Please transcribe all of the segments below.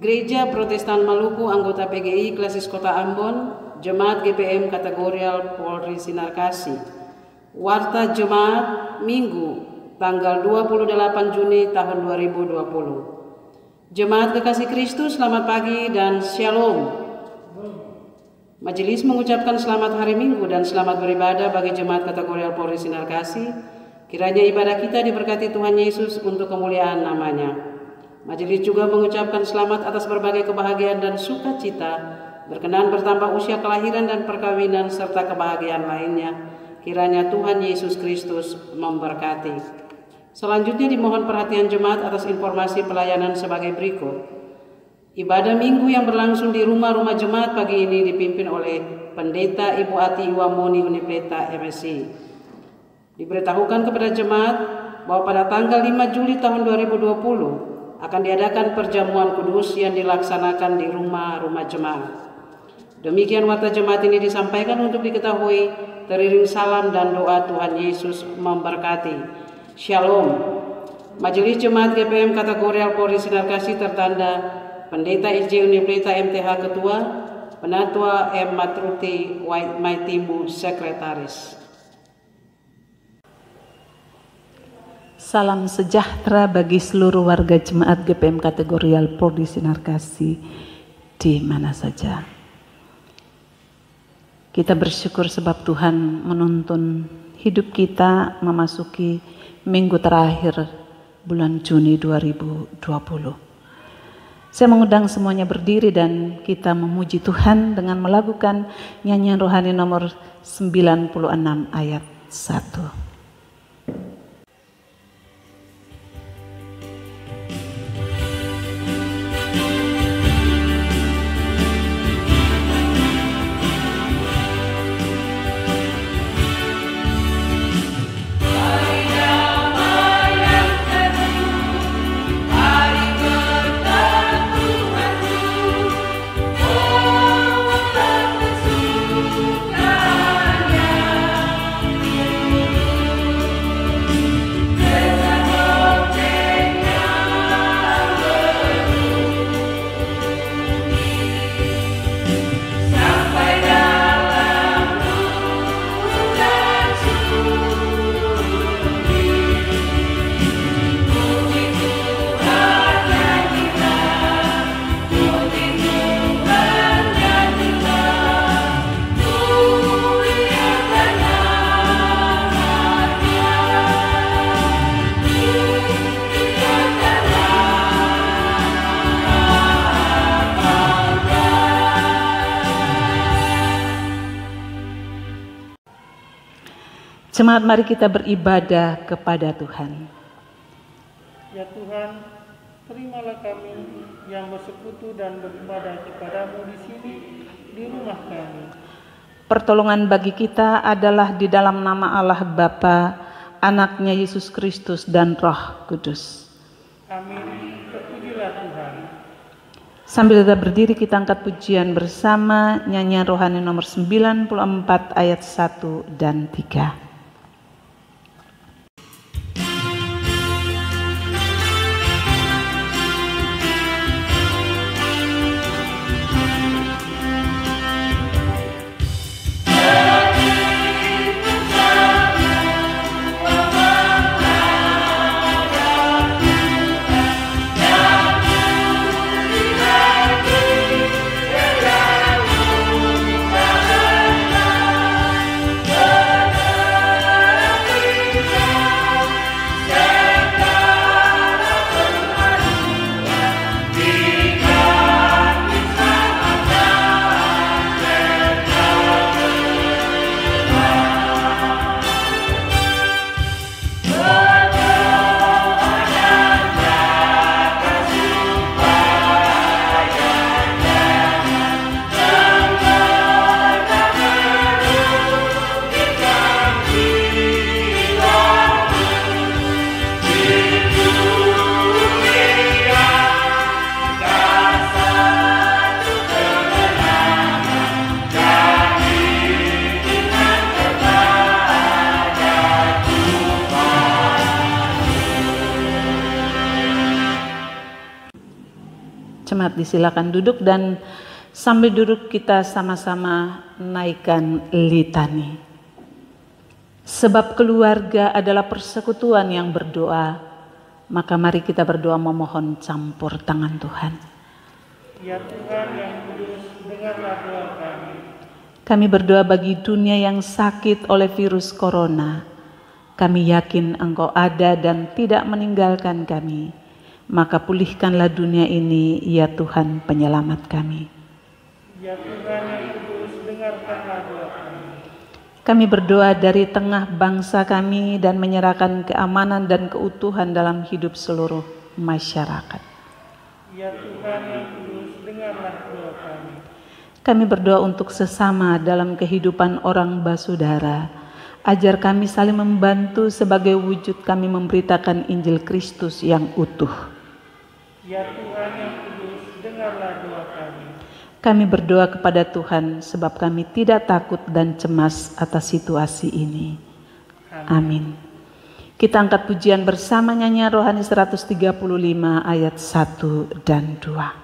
Gereja Protestan Maluku anggota PGI Klasis Kota Ambon, Jemaat GPM Kategorial Polri Sinar Kasih. Warta Jemaat Minggu tanggal 28 Juni tahun 2020. Jemaat Kekasih Kristus, selamat pagi dan Shalom. Majelis mengucapkan selamat hari Minggu dan selamat beribadah bagi Jemaat Kategorial Polri Sinar Kasih. Kiranya ibadah kita diberkati Tuhan Yesus untuk kemuliaan namanya. Majelis juga mengucapkan selamat atas berbagai kebahagiaan dan sukacita, berkenan bertambah usia kelahiran dan perkawinan serta kebahagiaan lainnya. Kiranya Tuhan Yesus Kristus memberkati. Selanjutnya dimohon perhatian jemaat atas informasi pelayanan sebagai berikut. Ibadah minggu yang berlangsung di rumah-rumah jemaat pagi ini dipimpin oleh Pendeta Ibu Ati Iwamoni Unipleta MSI. Diberitahukan kepada jemaat bahwa pada tanggal 5 Juli tahun 2020 akan diadakan perjamuan kudus yang dilaksanakan di rumah-rumah jemaat. Demikian warta jemaat ini disampaikan untuk diketahui, teriring salam dan doa Tuhan Yesus memberkati. Shalom. Majelis Jemaat GPM Kategorial Polri Sinar Kasih tertanda Pendeta IJ Unipleta MTH Ketua, Penatua M. Matruti Maitimu Sekretaris. Salam sejahtera bagi seluruh warga Jemaat GPM Kategorial Polri Sinar Kasih di mana saja. Kita bersyukur sebab Tuhan menuntun hidup kita memasuki minggu terakhir bulan Juni 2020. Saya mengundang semuanya berdiri dan kita memuji Tuhan dengan melakukan nyanyian rohani nomor 96 ayat 1. Jemaat, mari kita beribadah kepada Tuhan. Ya Tuhan, terimalah kami yang bersekutu dan beribadah kepadamu di sini, di rumah kami. Pertolongan bagi kita adalah di dalam nama Allah Bapa, Anaknya Yesus Kristus dan Roh Kudus. Amin. Terpujilah Tuhan. Sambil kita berdiri, kita angkat pujian bersama nyanyian rohani nomor 94 ayat 1 dan 3. Yeah. Jemaat disilakan duduk dan sambil duduk kita sama-sama naikkan litani. Sebab keluarga adalah persekutuan yang berdoa, maka mari kita berdoa memohon campur tangan Tuhan. Ya Tuhan yang kudus, dengarlah doa kami. Kami berdoa bagi dunia yang sakit oleh virus corona. Kami yakin Engkau ada dan tidak meninggalkan kami. Maka pulihkanlah dunia ini, ya Tuhan penyelamat kami. Ya Tuhan yang kudus, dengarkanlah doa kami. Kami berdoa dari tengah bangsa kami dan menyerahkan keamanan dan keutuhan dalam hidup seluruh masyarakat. Ya Tuhan yang kudus, dengarlah doa kami. Kami berdoa untuk sesama dalam kehidupan orang basudara. Ajar kami saling membantu sebagai wujud kami memberitakan Injil Kristus yang utuh. Ya Tuhan yang kudus, dengarlah doa kami. Kami berdoa kepada Tuhan sebab kami tidak takut dan cemas atas situasi ini. Amin. Kita angkat pujian bersama nyanyian rohani 135 ayat 1 dan 2.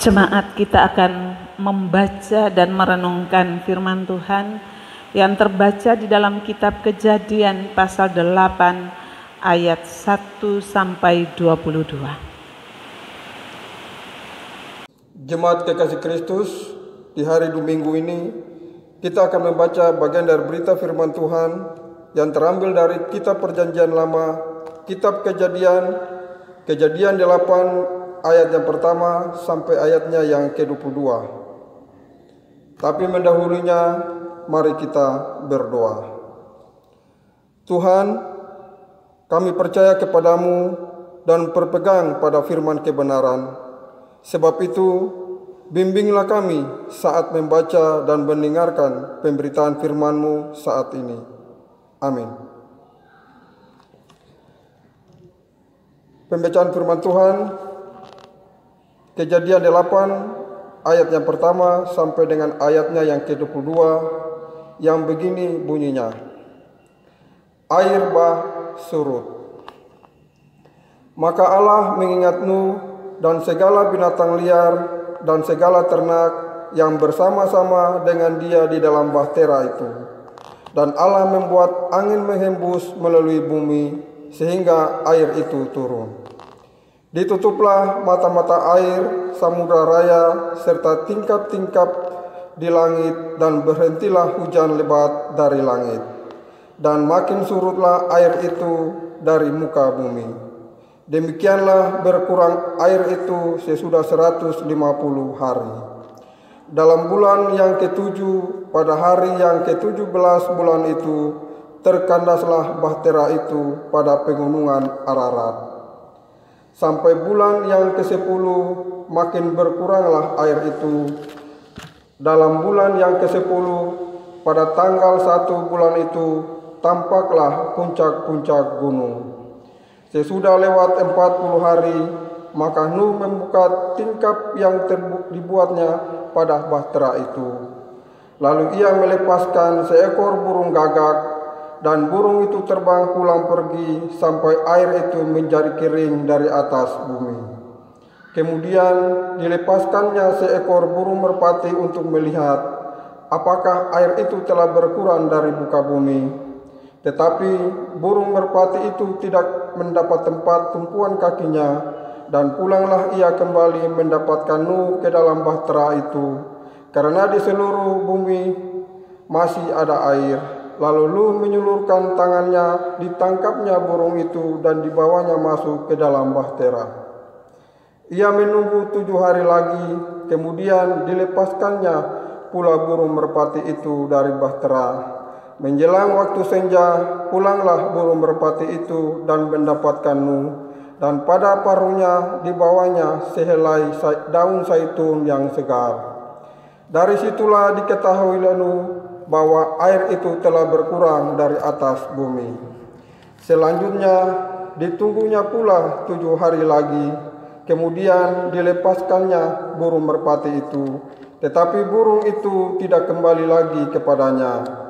Jemaat, kita akan membaca dan merenungkan firman Tuhan yang terbaca di dalam kitab Kejadian pasal 8 ayat 1 sampai 22. Jemaat kekasih Kristus, di hari Minggu ini kita akan membaca bagian dari berita firman Tuhan yang terambil dari kitab Perjanjian Lama, kitab Kejadian 8 ayat yang pertama sampai ayatnya yang ke-22. Tapi mendahulunya, mari kita berdoa. Tuhan, kami percaya kepadamu dan berpegang pada firman kebenaran. Sebab itu, bimbinglah kami saat membaca dan mendengarkan pemberitaan firman-Mu saat ini. Amin. Pembacaan firman Tuhan, Kejadian 8 ayat yang pertama sampai dengan ayatnya yang ke-22 yang begini bunyinya. Air bah surut. Maka Allah mengingat Nuh dan segala binatang liar dan segala ternak yang bersama-sama dengan dia di dalam bahtera itu. Dan Allah membuat angin menghembus melalui bumi sehingga air itu turun. Ditutuplah mata-mata air samudra raya serta tingkap-tingkap di langit dan berhentilah hujan lebat dari langit. Dan makin surutlah air itu dari muka bumi. Demikianlah berkurang air itu sesudah 150 hari. Dalam bulan yang ketujuh, pada hari yang ke-17 bulan itu, terkandaslah bahtera itu pada pegunungan Ararat. Sampai bulan yang ke-10 makin berkuranglah air itu. Dalam bulan yang ke-10 pada tanggal 1 bulan itu tampaklah puncak-puncak gunung. Sesudah lewat 40 hari, maka Nuh membuka tingkap yang dibuatnya pada bahtera itu. Lalu ia melepaskan seekor burung gagak, dan burung itu terbang pulang pergi sampai air itu menjadi kering dari atas bumi. Kemudian dilepaskannya seekor burung merpati untuk melihat apakah air itu telah berkurang dari muka bumi. Tetapi burung merpati itu tidak mendapat tempat tumpuan kakinya, dan pulanglah ia kembali mendapatkan Nuh ke dalam bahtera itu, karena di seluruh bumi masih ada air. Lalu Nuh menyulurkan tangannya, ditangkapnya burung itu dan dibawanya masuk ke dalam bahtera. Ia menunggu 7 hari lagi, kemudian dilepaskannya pula burung merpati itu dari bahtera. Menjelang waktu senja, pulanglah burung merpati itu dan mendapatkan Nuh, dan pada paruhnya dibawanya sehelai daun zaitun yang segar. Dari situlah diketahui Nuh bahwa air itu telah berkurang dari atas bumi. Selanjutnya ditunggunya pula 7 hari lagi, kemudian dilepaskannya burung merpati itu, tetapi burung itu tidak kembali lagi kepadanya.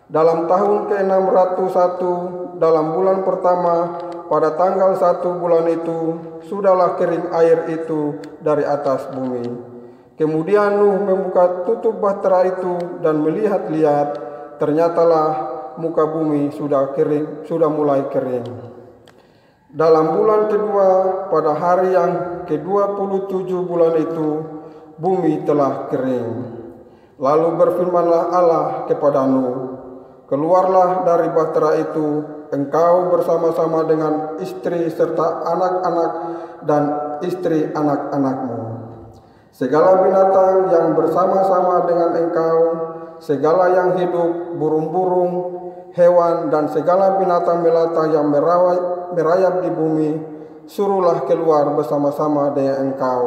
Dalam tahun ke-601, dalam bulan pertama, pada tanggal 1 bulan itu, sudahlah kering air itu dari atas bumi. Kemudian Nuh membuka tutup bahtera itu dan melihat-lihat, ternyatalah muka bumi sudah mulai kering. Dalam bulan kedua, pada hari yang ke-27 bulan itu, bumi telah kering. Lalu berfirmanlah Allah kepada Nuh, "Keluarlah dari bahtera itu, engkau bersama-sama dengan istri serta anak-anak dan istri anak-anakmu. Segala binatang yang bersama-sama dengan engkau, segala yang hidup, burung-burung, hewan, dan segala binatang melata yang merayap di bumi, suruhlah keluar bersama-sama dengan engkau,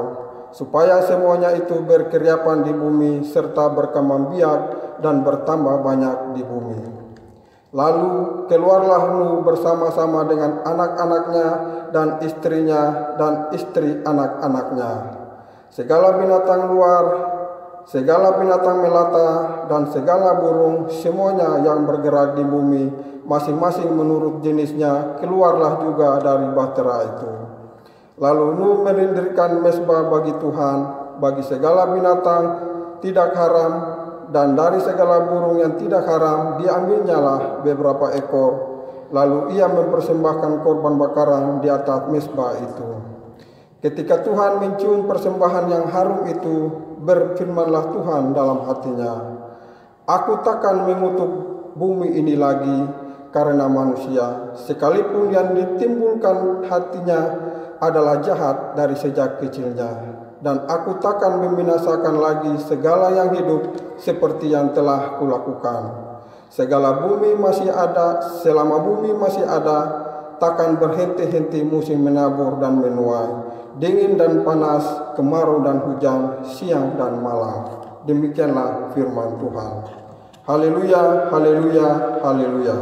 supaya semuanya itu berkeriapan di bumi serta berkembang biak dan bertambah banyak di bumi." Lalu keluarlah Nuh bersama-sama dengan anak-anaknya dan istrinya dan istri anak-anaknya. Segala binatang luar, segala binatang melata, dan segala burung, semuanya yang bergerak di bumi, masing-masing menurut jenisnya, keluarlah juga dari bahtera itu. Lalu Nuh mendirikan mezbah bagi Tuhan, bagi segala binatang tidak haram, dan dari segala burung yang tidak haram diambilnyalah beberapa ekor. Lalu ia mempersembahkan korban bakaran di atas mezbah itu. Ketika Tuhan mencium persembahan yang harum itu, berfirmanlah Tuhan dalam hatinya, "Aku takkan mengutuk bumi ini lagi karena manusia, sekalipun yang ditimbulkan hatinya adalah jahat dari sejak kecilnya. Dan aku takkan membinasakan lagi segala yang hidup seperti yang telah kulakukan. Selama bumi masih ada, takkan berhenti-henti musim menabur dan menuai, dingin dan panas, kemarau dan hujan, siang dan malam." Demikianlah firman Tuhan. Haleluya, haleluya, haleluya.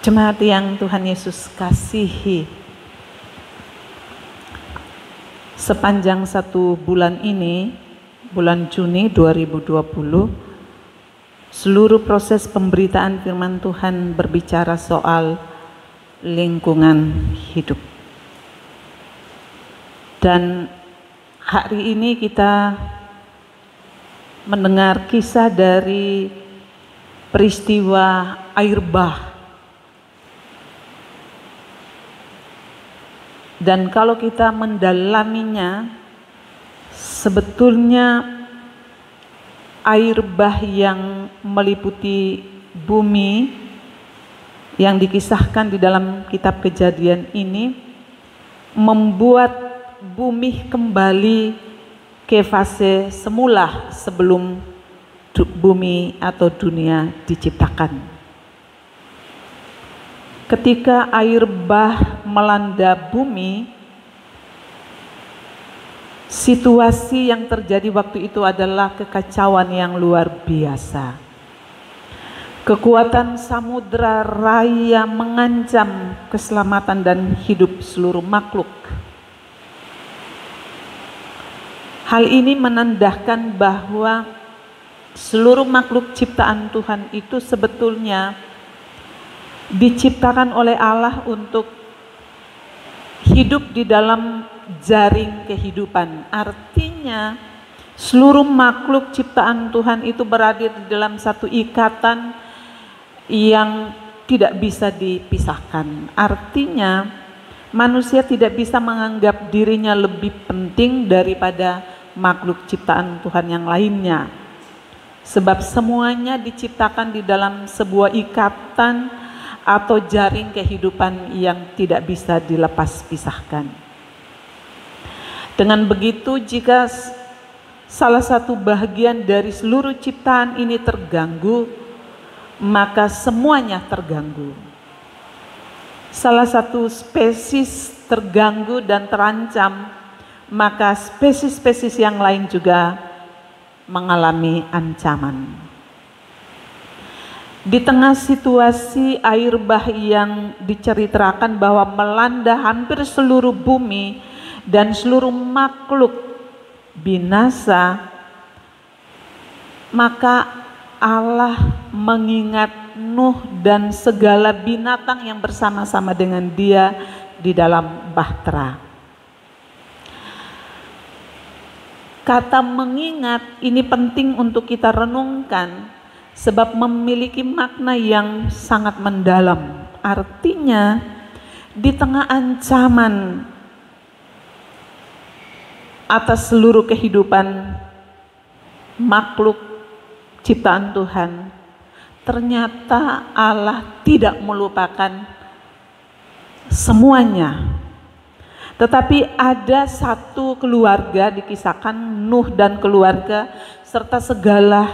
Jemaat yang Tuhan Yesus kasihi, sepanjang 1 bulan ini, bulan Juni 2020, seluruh proses pemberitaan firman Tuhan berbicara soal lingkungan hidup. Dan hari ini kita mendengar kisah dari peristiwa air bah. Dan kalau kita mendalaminya, sebetulnya air bah yang meliputi bumi yang dikisahkan di dalam kitab Kejadian ini membuat bumi kembali ke fase semula sebelum bumi atau dunia diciptakan. Ketika air bah melanda bumi, situasi yang terjadi waktu itu adalah kekacauan yang luar biasa. Kekuatan samudra raya mengancam keselamatan dan hidup seluruh makhluk. Hal ini menandakan bahwa seluruh makhluk ciptaan Tuhan itu sebetulnya diciptakan oleh Allah untuk hidup di dalam jaring kehidupan. Artinya seluruh makhluk ciptaan Tuhan itu berada di dalam satu ikatan yang tidak bisa dipisahkan. Artinya manusia tidak bisa menganggap dirinya lebih penting daripada makhluk ciptaan Tuhan yang lainnya, sebab semuanya diciptakan di dalam sebuah ikatan atau jaring kehidupan yang tidak bisa dilepas pisahkan. Dengan begitu, jika salah satu bagian dari seluruh ciptaan ini terganggu, maka semuanya terganggu. Salah satu spesies terganggu dan terancam, maka spesies-spesies yang lain juga mengalami ancaman. Di tengah situasi air bah yang diceritakan bahwa melanda hampir seluruh bumi dan seluruh makhluk binasa, maka Allah mengingat Nuh dan segala binatang yang bersama-sama dengan dia di dalam bahtera. Kata mengingat ini penting untuk kita renungkan, sebab memiliki makna yang sangat mendalam. Artinya di tengah ancaman atas seluruh kehidupan makhluk ciptaan Tuhan, ternyata Allah tidak melupakan semuanya. Tetapi ada satu keluarga dikisahkan, Nuh dan keluarga serta segala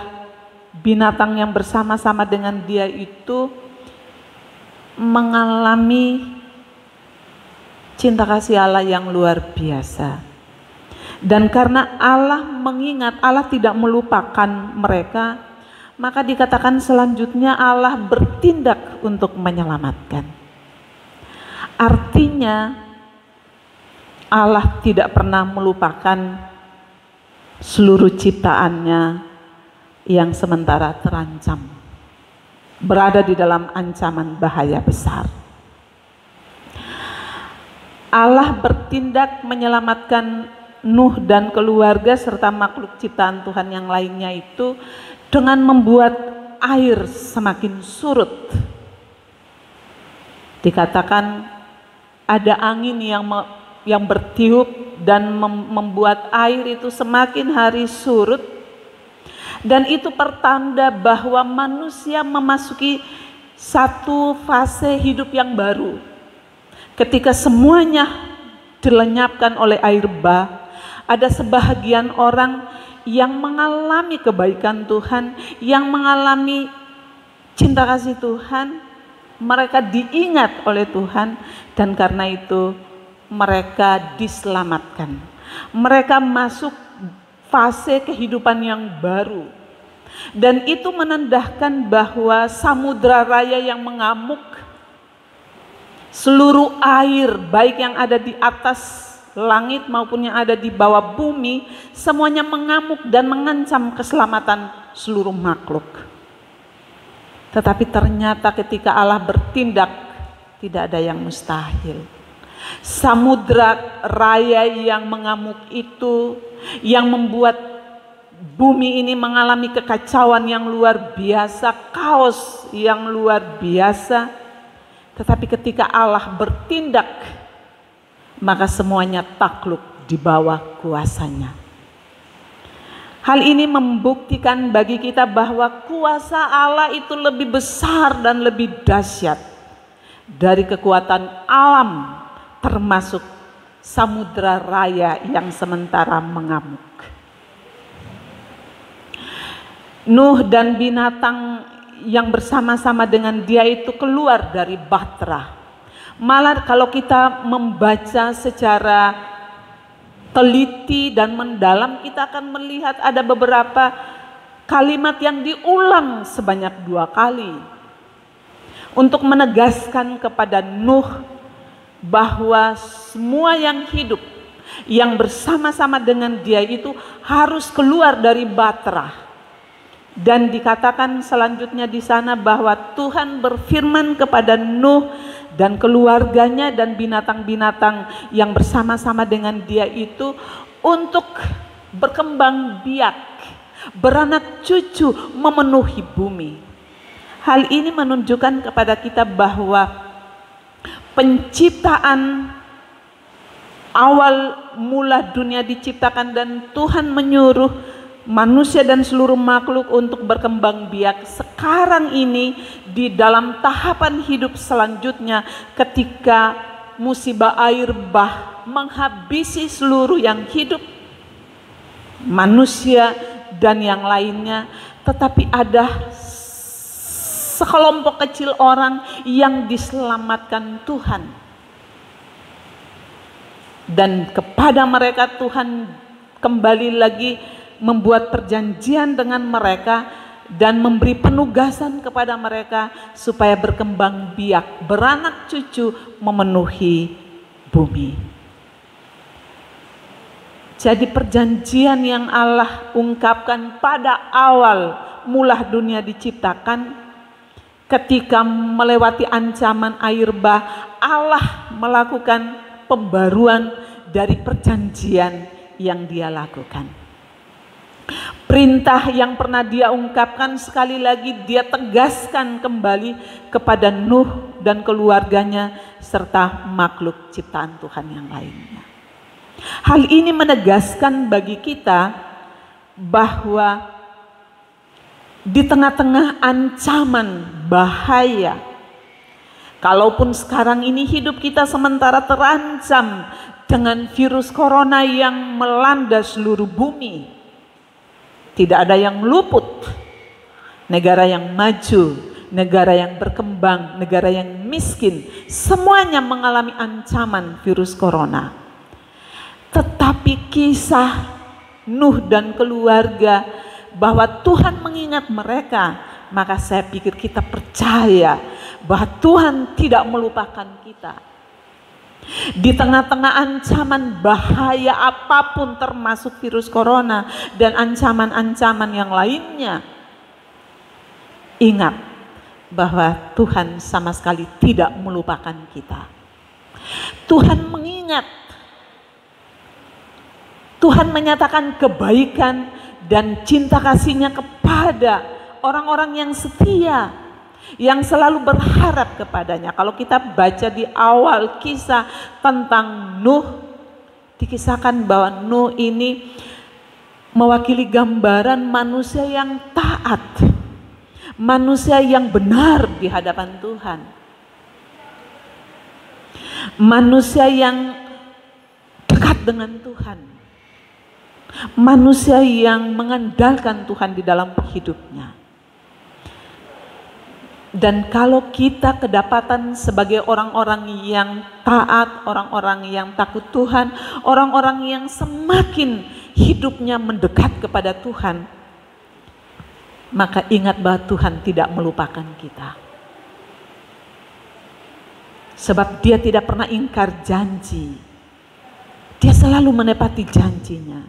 binatang yang bersama-sama dengan dia itu mengalami cinta kasih Allah yang luar biasa. Dan karena Allah mengingat, Allah tidak melupakan mereka, maka dikatakan selanjutnya Allah bertindak untuk menyelamatkan. Artinya Allah tidak pernah melupakan seluruh ciptaannya yang sementara terancam, berada di dalam ancaman bahaya besar. Allah bertindak menyelamatkan Nuh dan keluarga serta makhluk ciptaan Tuhan yang lainnya itu dengan membuat air semakin surut. Dikatakan ada angin yang bertiup dan membuat air itu semakin hari surut, dan itu pertanda bahwa manusia memasuki satu fase hidup yang baru. Ketika semuanya dilenyapkan oleh air bah, ada sebahagian orang yang mengalami kebaikan Tuhan, yang mengalami cinta kasih Tuhan, mereka diingat oleh Tuhan, dan karena itu mereka diselamatkan. Mereka masuk fase kehidupan yang baru. Dan itu menandakan bahwa samudra raya yang mengamuk, seluruh air baik yang ada di atas langit maupun yang ada di bawah bumi, semuanya mengamuk dan mengancam keselamatan seluruh makhluk. Tetapi ternyata ketika Allah bertindak, tidak ada yang mustahil. Samudra raya yang mengamuk itu, yang membuat bumi ini mengalami kekacauan yang luar biasa, kaos yang luar biasa. Tetapi ketika Allah bertindak, maka semuanya takluk di bawah kuasanya. Hal ini membuktikan bagi kita bahwa kuasa Allah itu lebih besar dan lebih dahsyat dari kekuatan alam, termasuk samudra raya yang sementara mengamuk. Nuh dan binatang yang bersama-sama dengan dia itu keluar dari bahtera. Malah kalau kita membaca secara teliti dan mendalam, kita akan melihat ada beberapa kalimat yang diulang sebanyak 2 kali untuk menegaskan kepada Nuh bahwa semua yang hidup yang bersama-sama dengan dia itu harus keluar dari bahtera. Dan dikatakan selanjutnya di sana bahwa Tuhan berfirman kepada Nuh dan keluarganya dan binatang-binatang yang bersama-sama dengan dia itu untuk berkembang biak, beranak cucu, memenuhi bumi. Hal ini menunjukkan kepada kita bahwa penciptaan awal mula dunia diciptakan dan Tuhan menyuruh manusia dan seluruh makhluk untuk berkembang biak. Sekarang ini di dalam tahapan hidup selanjutnya, ketika musibah air bah menghabisi seluruh yang hidup, manusia dan yang lainnya, tetapi ada sekelompok kecil orang yang diselamatkan Tuhan. Dan kepada mereka Tuhan kembali lagi membuat perjanjian dengan mereka dan memberi penugasan kepada mereka supaya berkembang biak, beranak cucu, memenuhi bumi. Jadi perjanjian yang Allah ungkapkan pada awal mula dunia diciptakan, ketika melewati ancaman air bah, Allah melakukan pembaruan dari perjanjian yang dia lakukan. Perintah yang pernah dia ungkapkan sekali lagi dia tegaskan kembali kepada Nuh dan keluarganya serta makhluk ciptaan Tuhan yang lainnya. Hal ini menegaskan bagi kita bahwa di tengah-tengah ancaman bahaya, kalaupun sekarang ini hidup kita sementara terancam dengan virus corona yang melanda seluruh bumi, tidak ada yang luput. Negara yang maju, negara yang berkembang, negara yang miskin, semuanya mengalami ancaman virus corona. Tetapi kisah Nuh dan keluarga bahwa Tuhan mengingat mereka, maka saya pikir kita percaya bahwa Tuhan tidak melupakan kita. Di tengah-tengah ancaman bahaya apapun termasuk virus corona dan ancaman-ancaman yang lainnya, ingat bahwa Tuhan sama sekali tidak melupakan kita. Tuhan mengingat, Tuhan menyatakan kebaikan dan cinta kasih-Nya kepada orang-orang yang setia, yang selalu berharap kepadanya. Kalau kita baca di awal kisah tentang Nuh, dikisahkan bahwa Nuh ini mewakili gambaran manusia yang taat, manusia yang benar di hadapan Tuhan, manusia yang dekat dengan Tuhan, manusia yang mengandalkan Tuhan di dalam hidupnya. Dan kalau kita kedapatan sebagai orang-orang yang taat, orang-orang yang takut Tuhan, orang-orang yang semakin hidupnya mendekat kepada Tuhan, maka ingat bahwa Tuhan tidak melupakan kita. Sebab Dia tidak pernah ingkar janji. Dia selalu menepati janjinya.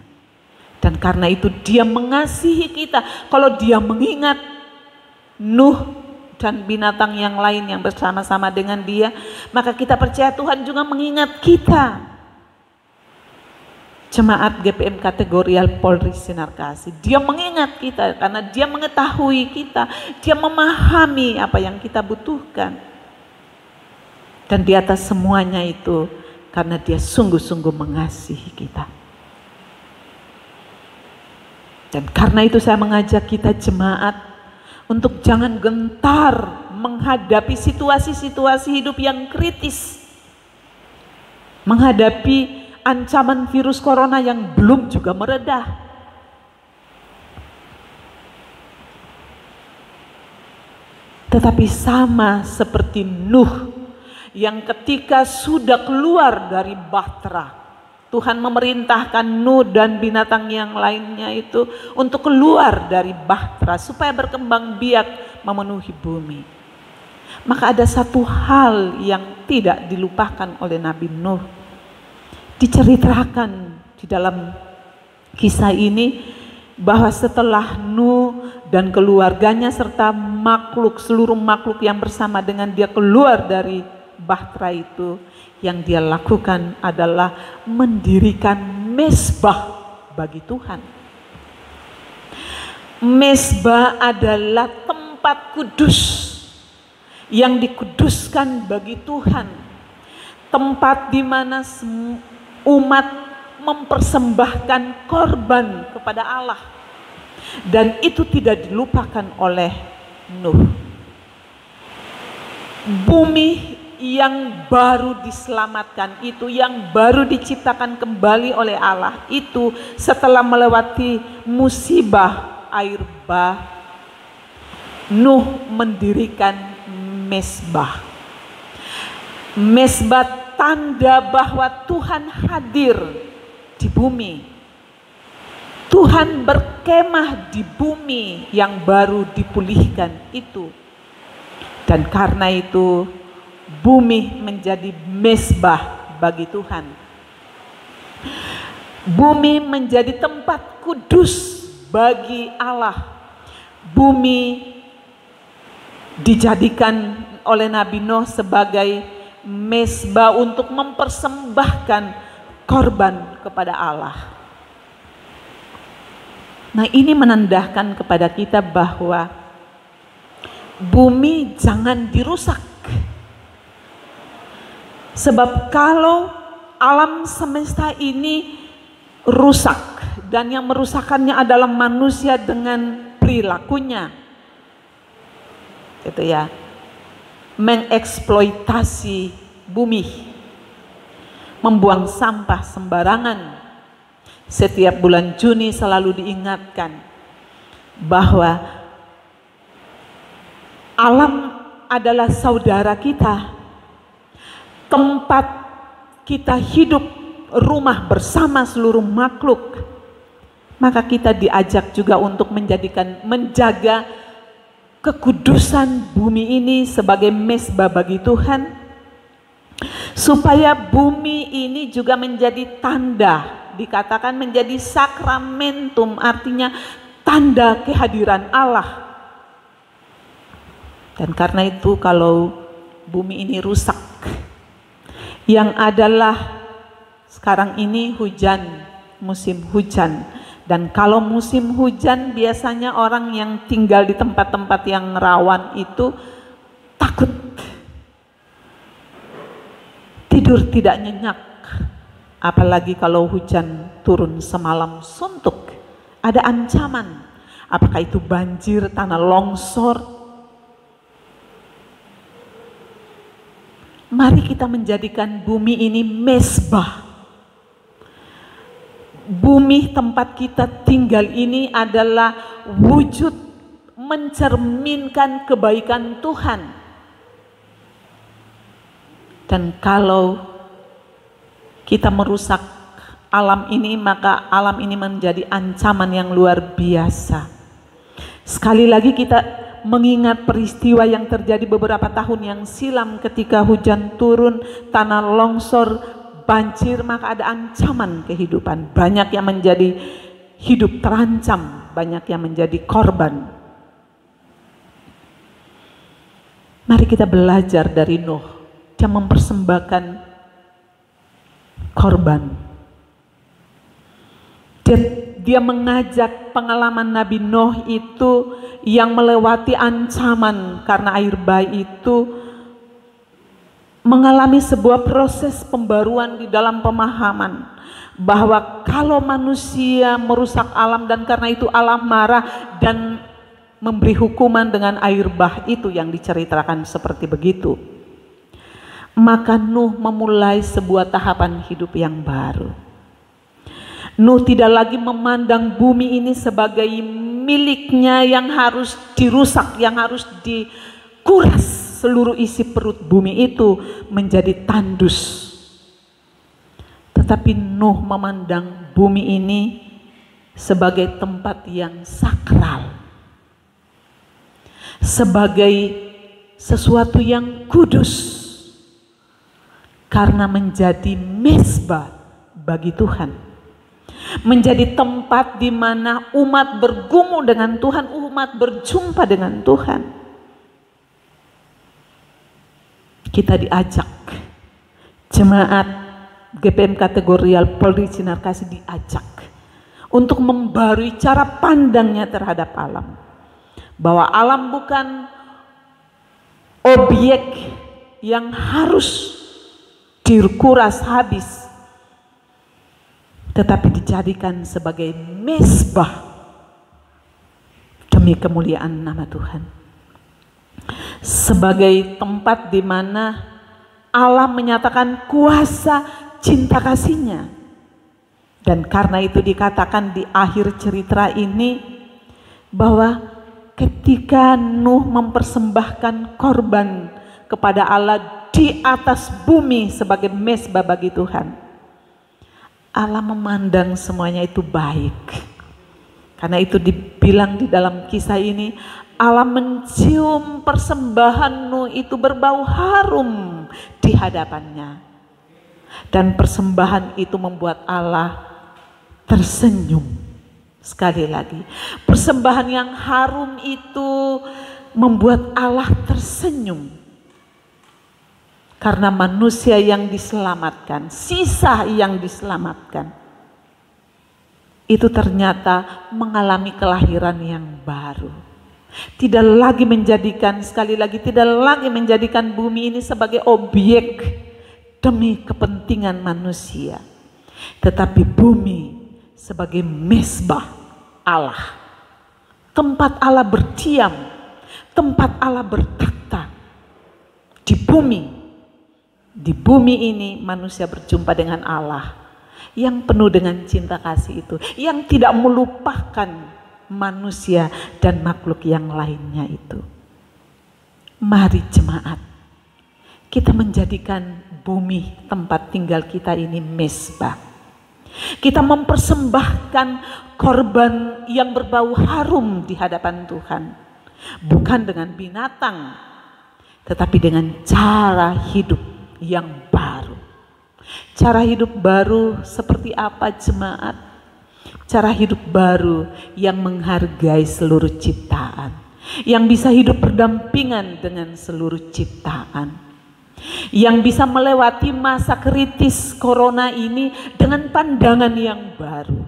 Dan karena itu Dia mengasihi kita. Kalau Dia mengingat Nuh dan binatang yang lain yang bersama-sama dengan dia, maka kita percaya Tuhan juga mengingat kita, jemaat GPM Kategorial Polri Sinar Kasih. Dia mengingat kita karena dia mengetahui kita, dia memahami apa yang kita butuhkan. Dan di atas semuanya itu, karena dia sungguh-sungguh mengasihi kita. Dan karena itu saya mengajak kita jemaat untuk jangan gentar menghadapi situasi-situasi hidup yang kritis. Menghadapi ancaman virus corona yang belum juga meredah. Tetapi sama seperti Nuh yang ketika sudah keluar dari bahtera, Tuhan memerintahkan Nuh dan binatang yang lainnya itu untuk keluar dari bahtera supaya berkembang biak memenuhi bumi. Maka ada satu hal yang tidak dilupakan oleh Nabi Nuh. Diceritakan di dalam kisah ini bahwa setelah Nuh dan keluarganya serta seluruh makhluk yang bersama dengan dia keluar dari bahtera itu, yang dia lakukan adalah mendirikan mezbah bagi Tuhan. Mezbah adalah tempat kudus yang dikuduskan bagi Tuhan. Tempat di mana umat mempersembahkan korban kepada Allah. Dan itu tidak dilupakan oleh Nuh. Bumi yang baru diselamatkan itu, yang baru diciptakan kembali oleh Allah itu, setelah melewati musibah air bah, Nuh mendirikan mezbah. Mezbah tanda bahwa Tuhan hadir di bumi. Tuhan berkemah di bumi yang baru dipulihkan itu. Dan karena itu bumi menjadi mezbah bagi Tuhan. Bumi menjadi tempat kudus bagi Allah. Bumi dijadikan oleh Nabi Nuh sebagai mezbah untuk mempersembahkan korban kepada Allah. Nah, ini menandakan kepada kita bahwa bumi jangan dirusak. Sebab kalau alam semesta ini rusak dan yang merusakkannya adalah manusia dengan perilakunya, gitu ya, mengeksploitasi bumi, membuang sampah sembarangan. Setiap bulan Juni selalu diingatkan bahwa alam adalah saudara kita, tempat kita hidup, rumah bersama seluruh makhluk. Maka kita diajak juga untuk menjaga kekudusan bumi ini sebagai mezbah bagi Tuhan, supaya bumi ini juga menjadi tanda, dikatakan menjadi sakramentum, artinya tanda kehadiran Allah. Dan karena itu kalau bumi ini rusak, yang adalah sekarang ini hujan, musim hujan. Dan kalau musim hujan biasanya orang yang tinggal di tempat-tempat yang rawan itu takut, tidur tidak nyenyak. Apalagi kalau hujan turun semalam suntuk, ada ancaman. Apakah itu banjir, tanah longsor? Mari kita menjadikan bumi ini mezbah. Bumi tempat kita tinggal ini adalah wujud mencerminkan kebaikan Tuhan. Dan kalau kita merusak alam ini, maka alam ini menjadi ancaman yang luar biasa. Sekali lagi kita mengingat peristiwa yang terjadi beberapa tahun yang silam ketika hujan turun, tanah longsor, banjir, maka ada ancaman kehidupan. Banyak yang menjadi hidup terancam, banyak yang menjadi korban. Mari kita belajar dari Nuh. Dia mempersembahkan korban. Dia mengajak pengalaman Nabi Nuh itu yang melewati ancaman karena air bah itu, mengalami sebuah proses pembaruan di dalam pemahaman bahwa kalau manusia merusak alam dan karena itu alam marah dan memberi hukuman dengan air bah itu yang diceritakan seperti begitu, maka Nuh memulai sebuah tahapan hidup yang baru. Nuh tidak lagi memandang bumi ini sebagai miliknya yang harus dirusak, yang harus dikuras. Seluruh isi perut bumi itu menjadi tandus. Tetapi Nuh memandang bumi ini sebagai tempat yang sakral, sebagai sesuatu yang kudus, karena menjadi mezbah bagi Tuhan, menjadi tempat di mana umat bergumul dengan Tuhan, umat berjumpa dengan Tuhan. Kita diajak, jemaat GPM Kategorial Polri Sinar Kasih diajak untuk membarui cara pandangnya terhadap alam, bahwa alam bukan objek yang harus dikuras habis, tetapi dijadikan sebagai mezbah demi kemuliaan nama Tuhan, sebagai tempat di mana Allah menyatakan kuasa cinta kasih-Nya. Dan karena itu dikatakan di akhir cerita ini bahwa ketika Nuh mempersembahkan korban kepada Allah di atas bumi sebagai mezbah bagi Tuhan, Allah memandang semuanya itu baik. Karena itu dibilang di dalam kisah ini, Allah mencium persembahan Nuh itu berbau harum di hadapannya. Dan persembahan itu membuat Allah tersenyum. Sekali lagi, persembahan yang harum itu membuat Allah tersenyum. Karena manusia yang diselamatkan, sisa yang diselamatkan, itu ternyata mengalami kelahiran yang baru. Tidak lagi menjadikan, sekali lagi, tidak lagi menjadikan bumi ini sebagai objek demi kepentingan manusia, tetapi bumi sebagai mezbah Allah, tempat Allah berdiam, tempat Allah bertakhta di bumi. Di bumi ini manusia berjumpa dengan Allah yang penuh dengan cinta kasih itu, yang tidak melupakan manusia dan makhluk yang lainnya itu. Mari jemaat, kita menjadikan bumi tempat tinggal kita ini mezbah. Kita mempersembahkan korban yang berbau harum di hadapan Tuhan, bukan dengan binatang, tetapi dengan cara hidup yang baru. Cara hidup baru seperti apa jemaat? Cara hidup baru yang menghargai seluruh ciptaan, yang bisa hidup berdampingan dengan seluruh ciptaan, yang bisa melewati masa kritis corona ini dengan pandangan yang baru.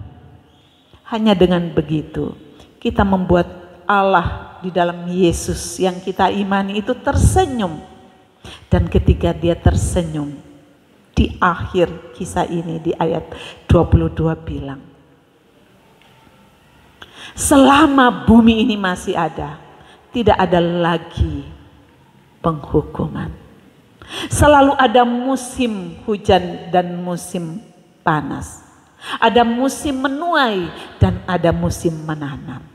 Hanya dengan begitu kita membuat Allah di dalam Yesus yang kita imani itu tersenyum. Dan ketika Dia tersenyum, di akhir kisah ini di ayat 22 bilang, selama bumi ini masih ada, tidak ada lagi penghukuman. Selalu ada musim hujan dan musim panas. Ada musim menuai dan ada musim menanam.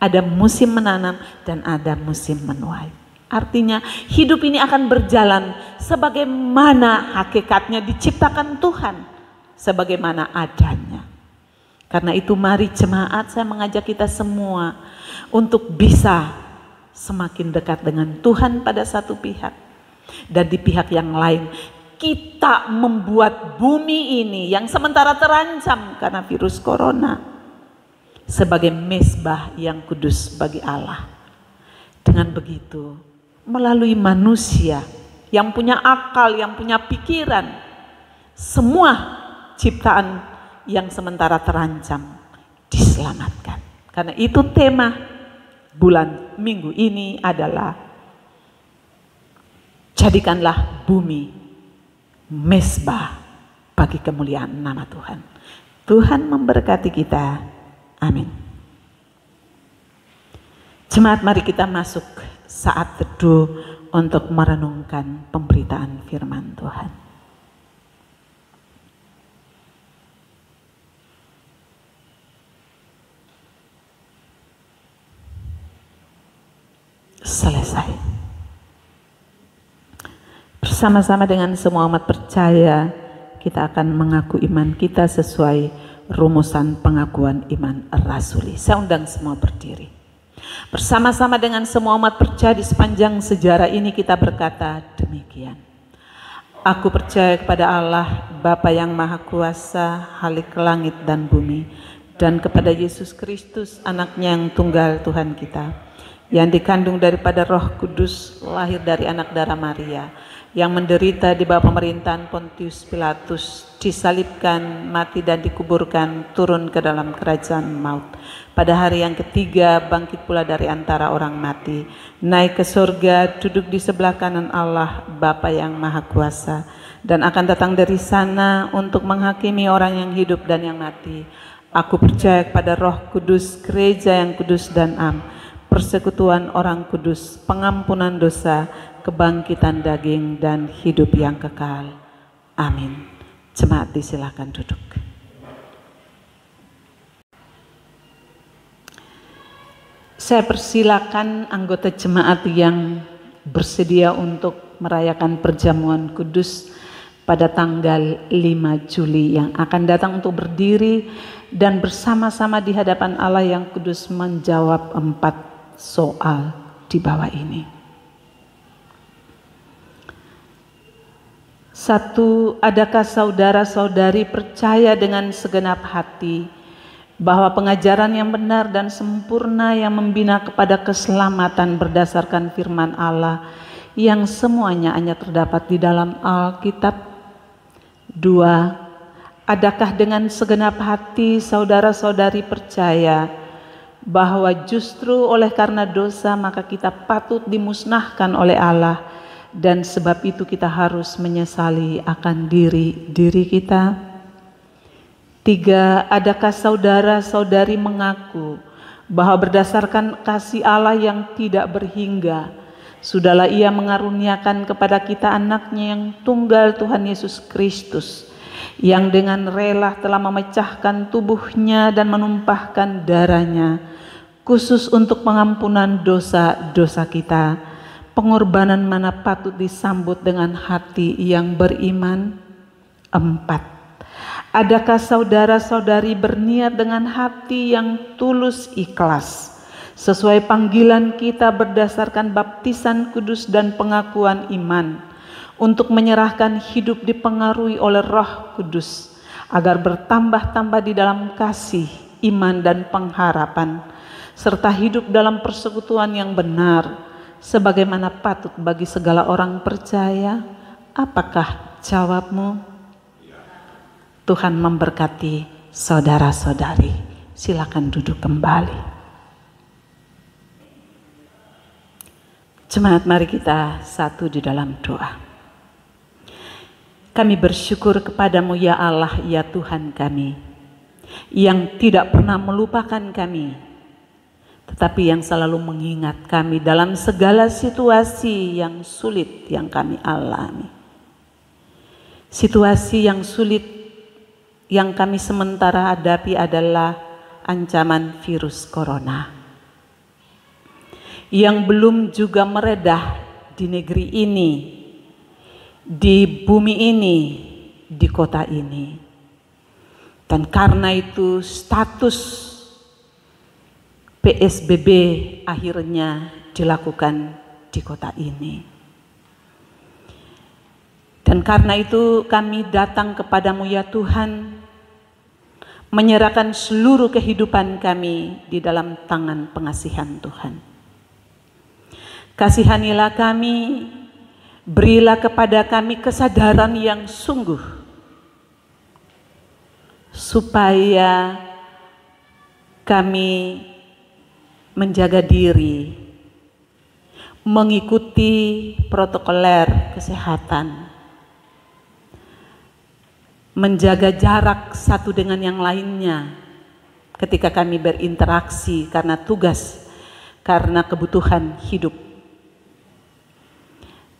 Ada musim menanam dan ada musim menuai. Artinya hidup ini akan berjalan sebagaimana hakikatnya diciptakan Tuhan, sebagaimana adanya. Karena itu mari jemaat, saya mengajak kita semua untuk bisa semakin dekat dengan Tuhan pada satu pihak, dan di pihak yang lain kita membuat bumi ini yang sementara terancam karena virus corona sebagai mezbah yang kudus bagi Allah. Dengan begitu, melalui manusia yang punya akal, yang punya pikiran, semua ciptaan yang sementara terancam diselamatkan. Karena itu tema bulan minggu ini adalah jadikanlah bumi mezbah bagi kemuliaan nama Tuhan. Tuhan memberkati kita. Amin. Jemaat, mari kita masuk saat teduh untuk merenungkan pemberitaan firman Tuhan. Selesai. Bersama-sama dengan semua umat percaya, kita akan mengaku iman kita sesuai rumusan pengakuan iman rasuli. Saya undang semua berdiri. Bersama-sama dengan semua umat percaya di sepanjang sejarah ini kita berkata demikian. Aku percaya kepada Allah, Bapa yang Maha Kuasa, Khalik langit dan bumi, dan kepada Yesus Kristus, anaknya yang tunggal Tuhan kita, yang dikandung daripada Roh Kudus, lahir dari anak darah Maria, yang menderita di bawah pemerintahan Pontius Pilatus, disalibkan, mati dan dikuburkan, turun ke dalam kerajaan maut. Pada hari yang ketiga bangkit pula dari antara orang mati, naik ke surga, duduk di sebelah kanan Allah Bapa yang Maha Kuasa, dan akan datang dari sana untuk menghakimi orang yang hidup dan yang mati. Aku percaya kepada Roh Kudus, gereja yang kudus dan am, persekutuan orang kudus, pengampunan dosa, kebangkitan daging dan hidup yang kekal. Amin. Jemaat disilakan duduk. Saya persilakan anggota jemaat yang bersedia untuk merayakan perjamuan kudus pada tanggal 5 Juli yang akan datang untuk berdiri dan bersama-sama di hadapan Allah yang kudus menjawab 4 soal di bawah ini. 1. Adakah saudara-saudari percaya dengan segenap hati bahwa pengajaran yang benar dan sempurna yang membina kepada keselamatan berdasarkan firman Allah yang semuanya hanya terdapat di dalam Alkitab? 2. Adakah dengan segenap hati saudara-saudari percaya bahwa justru oleh karena dosa maka kita patut dimusnahkan oleh Allah, dan sebab itu kita harus menyesali akan diri kita? 3. Adakah saudara-saudari mengaku bahwa berdasarkan kasih Allah yang tidak berhingga, sudahlah Ia mengaruniakan kepada kita anaknya yang tunggal Tuhan Yesus Kristus, yang dengan rela telah memecahkan tubuhnya dan menumpahkan darahnya, khusus untuk pengampunan dosa-dosa kita? Pengorbanan mana patut disambut dengan hati yang beriman? 4. Adakah saudara-saudari berniat dengan hati yang tulus ikhlas, sesuai panggilan kita berdasarkan baptisan kudus dan pengakuan iman, untuk menyerahkan hidup dipengaruhi oleh Roh Kudus, agar bertambah-tambah di dalam kasih, iman dan pengharapan, serta hidup dalam persekutuan yang benar, sebagaimana patut bagi segala orang percaya? Apakah jawabmu? Tuhan memberkati saudara-saudari. Silakan duduk kembali. Jemaat, mari kita satu di dalam doa. Kami bersyukur kepadamu ya Allah, ya Tuhan kami, yang tidak pernah melupakan kami, tetapi yang selalu mengingat kami dalam segala situasi yang sulit yang kami alami. Situasi yang sulit yang kami sementara hadapi adalah ancaman virus corona yang belum juga meredah di negeri ini, di bumi ini, di kota ini. Dan karena itu status PSBB akhirnya dilakukan di kota ini. Dan karena itu kami datang kepadamu ya Tuhan, menyerahkan seluruh kehidupan kami di dalam tangan pengasihan Tuhan. Kasihanilah kami, berilah kepada kami kesadaran yang sungguh, supaya kami menjaga diri, mengikuti protokoler kesehatan, menjaga jarak satu dengan yang lainnya ketika kami berinteraksi karena tugas, karena kebutuhan hidup.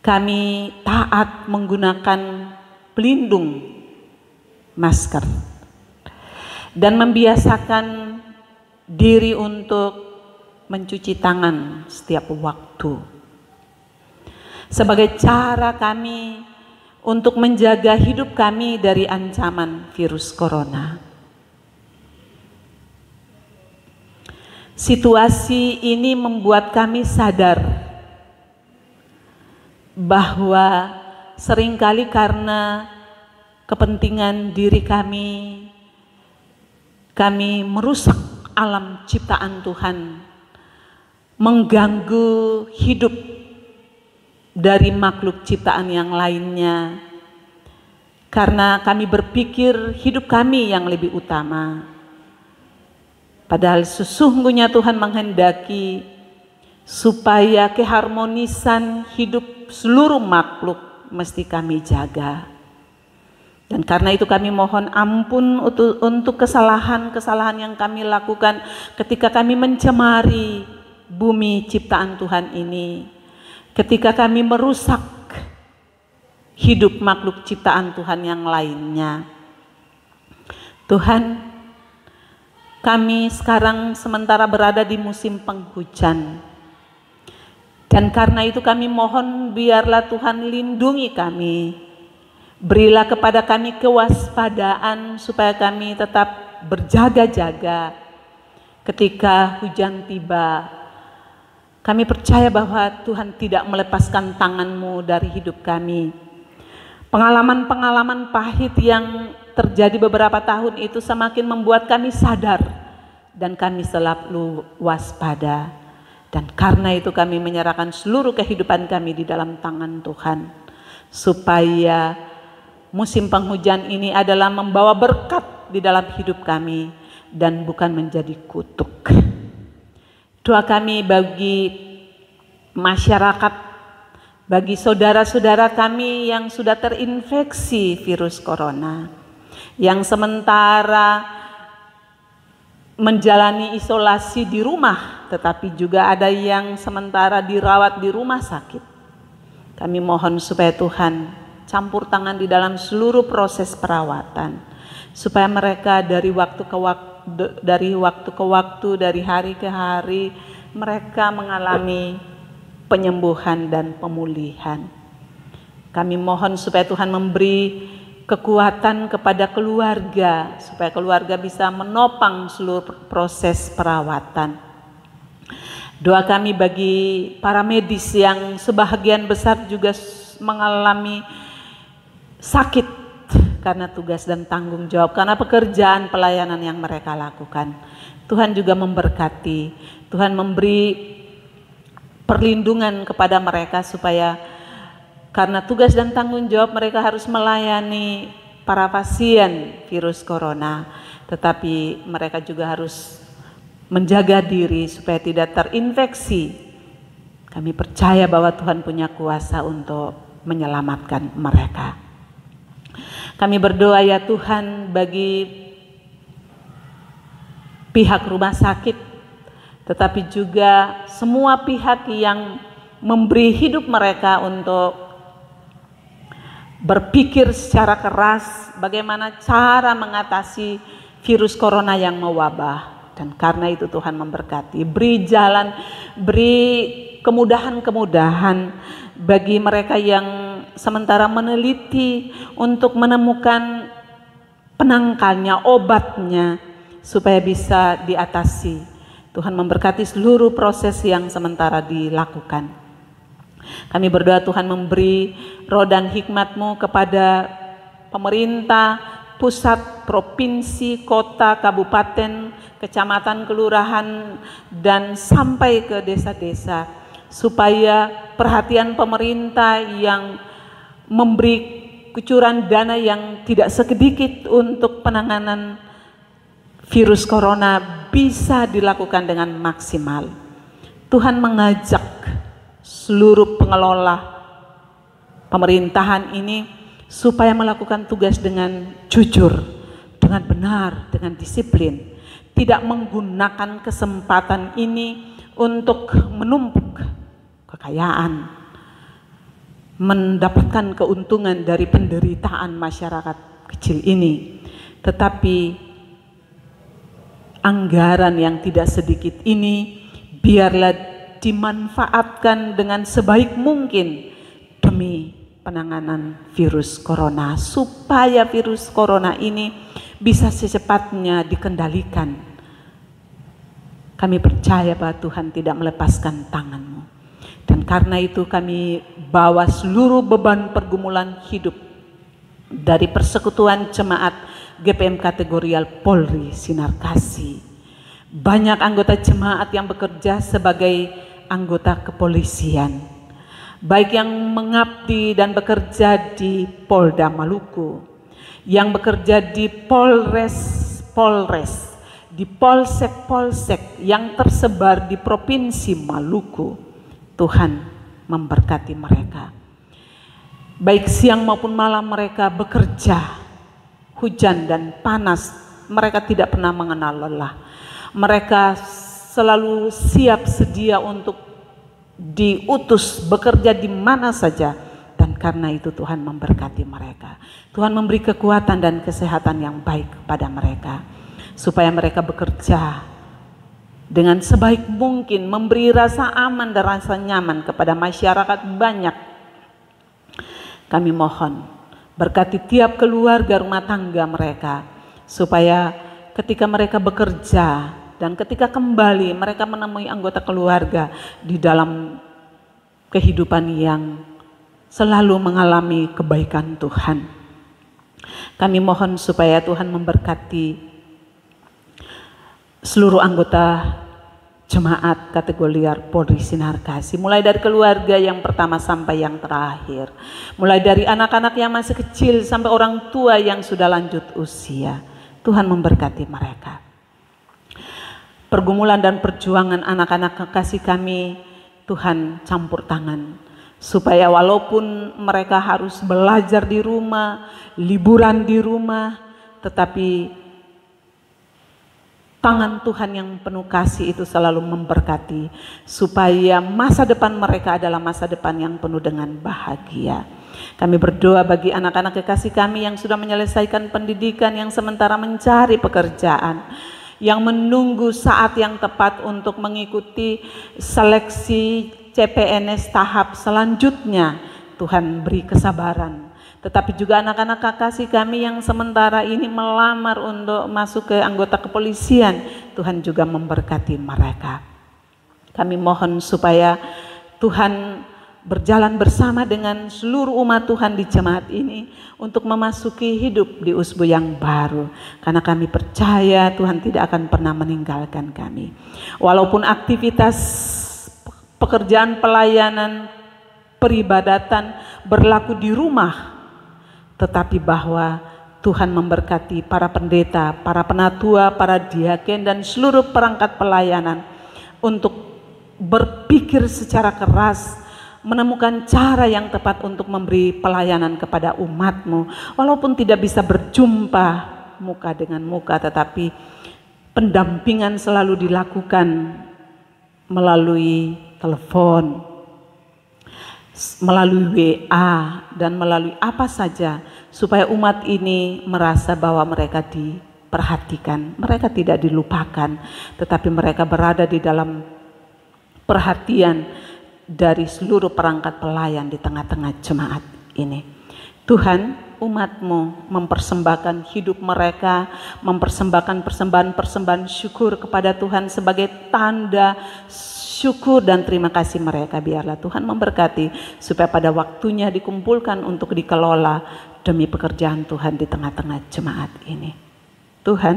Kami taat menggunakan pelindung masker dan membiasakan diri untuk mencuci tangan setiap waktu sebagai cara kami untuk menjaga hidup kami dari ancaman virus corona. Situasi ini membuat kami sadar bahwa seringkali karena kepentingan diri kami merusak alam ciptaan Tuhan, mengganggu hidup dari makhluk ciptaan yang lainnya, karena kami berpikir hidup kami yang lebih utama. Padahal sesungguhnya Tuhan menghendaki supaya keharmonisan hidup seluruh makhluk mesti kami jaga. Dan karena itu kami mohon ampun untuk kesalahan-kesalahan yang kami lakukan ketika kami mencemari bumi ciptaan Tuhan ini, ketika kami merusak hidup makhluk ciptaan Tuhan yang lainnya. Tuhan, kami sekarang sementara berada di musim penghujan. Dan karena itu kami mohon biarlah Tuhan lindungi kami. Berilah kepada kami kewaspadaan supaya kami tetap berjaga-jaga ketika hujan tiba. Kami percaya bahwa Tuhan tidak melepaskan tangan-Mu dari hidup kami. Pengalaman-pengalaman pahit yang terjadi beberapa tahun itu semakin membuat kami sadar dan kami selalu waspada. Dan karena itu kami menyerahkan seluruh kehidupan kami di dalam tangan Tuhan, supaya musim penghujan ini adalah membawa berkat di dalam hidup kami dan bukan menjadi kutuk. Doa kami bagi masyarakat, bagi saudara-saudara kami yang sudah terinfeksi virus corona, yang sementara menjalani isolasi di rumah, tetapi juga ada yang sementara dirawat di rumah sakit. Kami mohon supaya Tuhan campur tangan di dalam seluruh proses perawatan, supaya mereka dari waktu ke waktu, dari hari ke hari, mereka mengalami penyembuhan dan pemulihan. Kami mohon supaya Tuhan memberi kekuatan kepada keluarga, supaya keluarga bisa menopang seluruh proses perawatan. Doa kami bagi para medis yang sebahagian besar juga mengalami sakit karena tugas dan tanggung jawab, karena pekerjaan pelayanan yang mereka lakukan. Tuhan juga memberkati, Tuhan memberi perlindungan kepada mereka supaya karena tugas dan tanggung jawab mereka harus melayani para pasien virus corona, tetapi mereka juga harus menjaga diri supaya tidak terinfeksi. Kami percaya bahwa Tuhan punya kuasa untuk menyelamatkan mereka. Kami berdoa ya Tuhan bagi pihak rumah sakit, tetapi juga semua pihak yang memberi hidup mereka untuk berpikir secara keras bagaimana cara mengatasi virus corona yang mewabah. Dan karena itu Tuhan memberkati, beri jalan, beri kemudahan-kemudahan bagi mereka yang sementara meneliti untuk menemukan penangkalnya, obatnya, supaya bisa diatasi. Tuhan memberkati seluruh proses yang sementara dilakukan. Kami berdoa Tuhan memberi roh dan hikmat-Mu kepada pemerintah, pusat, provinsi, kota, kabupaten, kecamatan, kelurahan, dan sampai ke desa-desa, supaya perhatian pemerintah yang memberi kucuran dana yang tidak sedikit untuk penanganan virus corona bisa dilakukan dengan maksimal. Tuhan mengajak seluruh pengelola pemerintahan ini supaya melakukan tugas dengan jujur, dengan benar, dengan disiplin, tidak menggunakan kesempatan ini untuk menumpuk kekayaan, mendapatkan keuntungan dari penderitaan masyarakat kecil ini, tetapi anggaran yang tidak sedikit ini biarlah dimanfaatkan dengan sebaik mungkin demi penanganan virus corona, supaya virus corona ini bisa secepatnya dikendalikan. Kami percaya bahwa Tuhan tidak melepaskan tangan-Mu. Dan karena itu kami bawa seluruh beban pergumulan hidup dari Persekutuan Jemaat GPM Kategorial Polri Sinar Kasih. Banyak anggota jemaat yang bekerja sebagai anggota kepolisian, baik yang mengabdi dan bekerja di Polda Maluku, yang bekerja di Polres, di polsek-polsek yang tersebar di Provinsi Maluku. Tuhan memberkati mereka. Baik siang maupun malam mereka bekerja, hujan dan panas, mereka tidak pernah mengenal lelah. Mereka selalu siap sedia untuk diutus bekerja di mana saja, dan karena itu Tuhan memberkati mereka. Tuhan memberi kekuatan dan kesehatan yang baik kepada mereka, supaya mereka bekerja dengan sebaik mungkin, memberi rasa aman dan rasa nyaman kepada masyarakat banyak. Kami mohon berkati tiap keluarga rumah tangga mereka, supaya ketika mereka bekerja dan ketika kembali mereka menemui anggota keluarga di dalam kehidupan yang selalu mengalami kebaikan Tuhan. Kami mohon supaya Tuhan memberkati seluruh anggota jemaat kategori Polri Sinar Kasih, mulai dari keluarga yang pertama sampai yang terakhir, mulai dari anak-anak yang masih kecil sampai orang tua yang sudah lanjut usia. Tuhan memberkati mereka. Pergumulan dan perjuangan anak-anak kekasih kami, Tuhan campur tangan, supaya walaupun mereka harus belajar di rumah, liburan di rumah, tetapi tangan Tuhan yang penuh kasih itu selalu memberkati, supaya masa depan mereka adalah masa depan yang penuh dengan bahagia. Kami berdoa bagi anak-anak kekasih kami yang sudah menyelesaikan pendidikan, yang sementara mencari pekerjaan, yang menunggu saat yang tepat untuk mengikuti seleksi CPNS tahap selanjutnya. Tuhan beri kesabaran. Tetapi juga anak-anak kekasih kami yang sementara ini melamar untuk masuk ke anggota kepolisian, Tuhan juga memberkati mereka. Kami mohon supaya Tuhan berjalan bersama dengan seluruh umat Tuhan di jemaat ini untuk memasuki hidup di usbu yang baru. Karena kami percaya Tuhan tidak akan pernah meninggalkan kami. Walaupun aktivitas pekerjaan pelayanan peribadatan berlaku di rumah, tetapi bahwa Tuhan memberkati para pendeta, para penatua, para diaken dan seluruh perangkat pelayanan untuk berpikir secara keras, menemukan cara yang tepat untuk memberi pelayanan kepada umat-Mu. Walaupun tidak bisa berjumpa muka dengan muka, tetapi pendampingan selalu dilakukan melalui telepon, melalui WA, dan melalui apa saja, supaya umat ini merasa bahwa mereka diperhatikan, mereka tidak dilupakan, tetapi mereka berada di dalam perhatian dari seluruh perangkat pelayan di tengah-tengah jemaat ini. Tuhan, umat-Mu mempersembahkan hidup mereka, mempersembahkan persembahan-persembahan syukur kepada Tuhan sebagai tanda syukur dan terima kasih mereka. Biarlah Tuhan memberkati supaya pada waktunya dikumpulkan untuk dikelola demi pekerjaan Tuhan di tengah-tengah jemaat ini. Tuhan,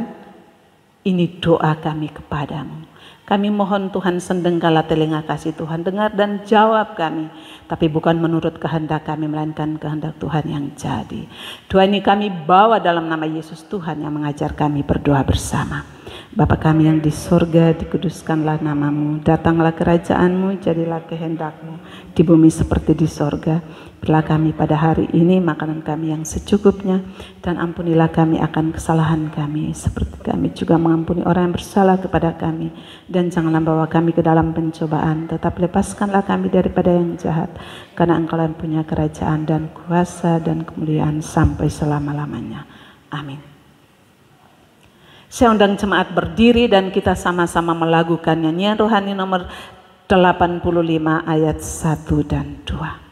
ini doa kami kepadamu. Kami mohon Tuhan sendengkala telinga kasih Tuhan, dengar dan jawab kami. Tapi bukan menurut kehendak kami, melainkan kehendak Tuhan yang jadi. Doa ini kami bawa dalam nama Yesus Tuhan yang mengajar kami berdoa bersama. Bapa kami yang di surga, dikuduskanlah namamu, datanglah kerajaanmu, jadilah kehendakmu di bumi seperti di surga. Berilah kami pada hari ini makanan kami yang secukupnya, dan ampunilah kami akan kesalahan kami, seperti kami juga mengampuni orang yang bersalah kepada kami. Dan janganlah bawa kami ke dalam pencobaan, tetapi lepaskanlah kami daripada yang jahat, karena Engkau yang punya kerajaan dan kuasa dan kemuliaan sampai selama-lamanya. Amin. Saya undang jemaat berdiri dan kita sama-sama melakukan nyanyian rohani nomor 85 ayat 1 dan 2.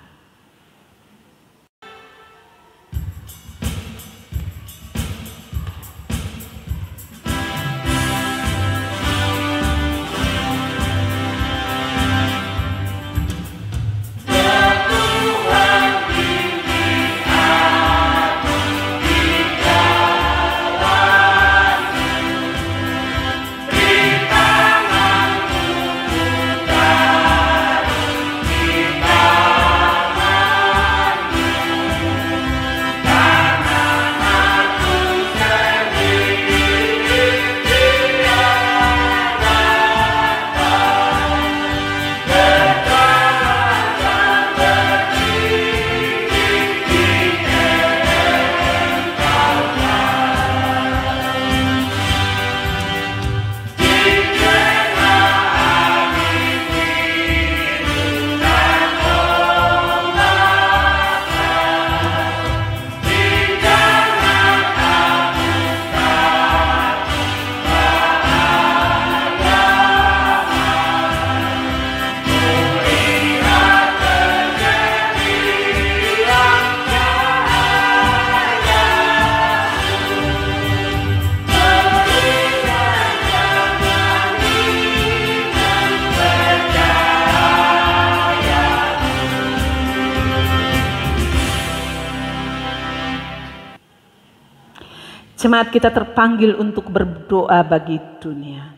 Jemaat kita terpanggil untuk berdoa bagi dunia.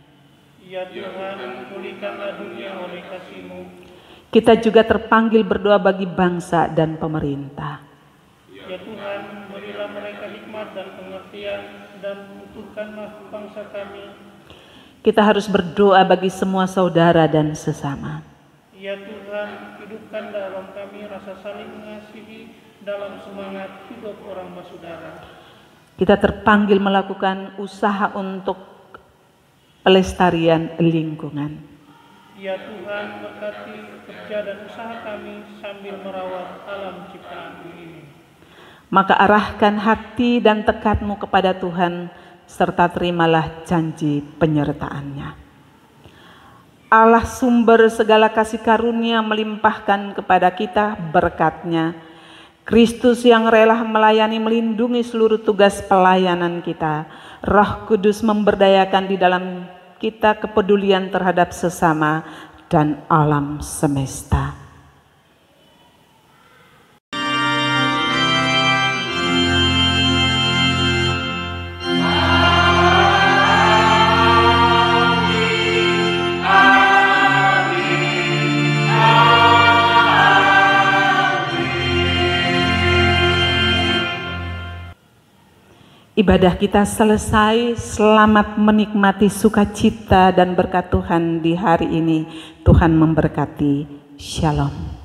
Ya Tuhan, pulihkanlah dunia oleh kasih-Mu. Kita juga terpanggil berdoa bagi bangsa dan pemerintah. Ya Tuhan, berilah mereka hikmat dan pengertian, dan utuhkanlah bangsa kami. Kita harus berdoa bagi semua saudara dan sesama. Ya Tuhan, hidupkan dalam kami rasa saling mengasihi dalam semangat hidup orang bersaudara. Kita terpanggil melakukan usaha untuk pelestarian lingkungan. Ya Tuhan, berkati kerja dan usaha kami sambil merawat alam ciptaan ini. Maka arahkan hati dan tekadmu kepada Tuhan, serta terimalah janji penyertaan-Nya. Allah sumber segala kasih karunia melimpahkan kepada kita berkat-Nya. Kristus yang rela melayani melindungi seluruh tugas pelayanan kita. Roh Kudus memberdayakan di dalam kita kepedulian terhadap sesama dan alam semesta. Ibadah kita selesai, selamat menikmati sukacita dan berkat Tuhan di hari ini. Tuhan memberkati. Shalom.